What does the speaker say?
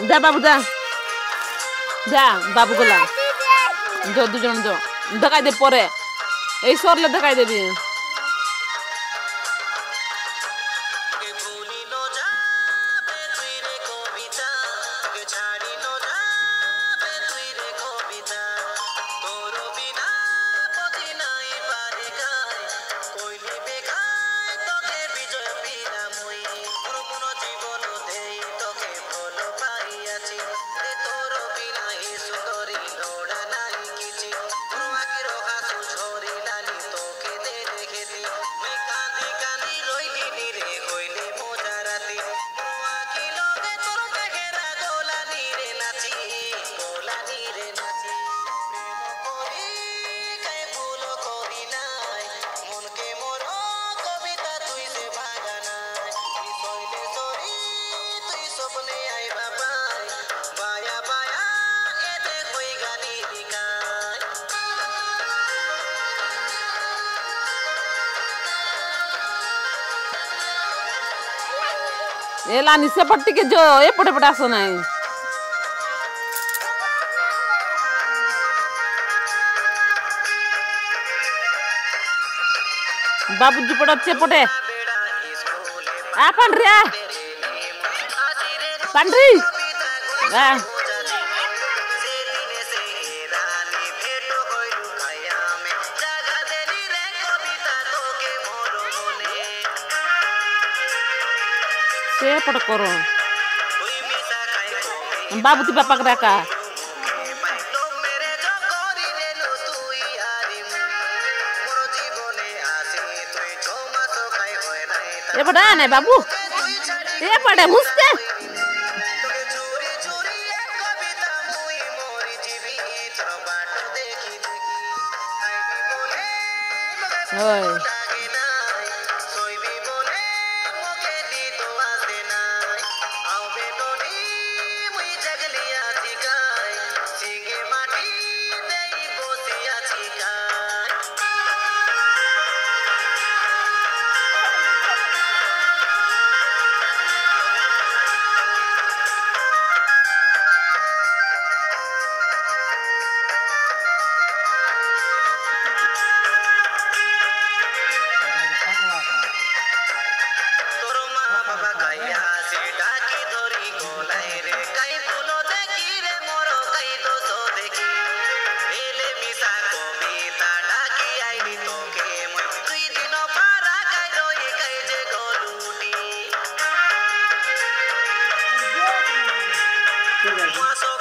जा बाबू जा जा बाबू गला जो दु जन जो धकाई दे परे ए सरले धकाई देबी एला निसे पट्टी के जो ए पटे पटा सो नहीं बाबू जी पड़े पटे आ पंड्रिया पंड्री आ से पट करो बाबू ती बापा का ये पटा नहीं बाबू ये पटे घुसते ओए Maso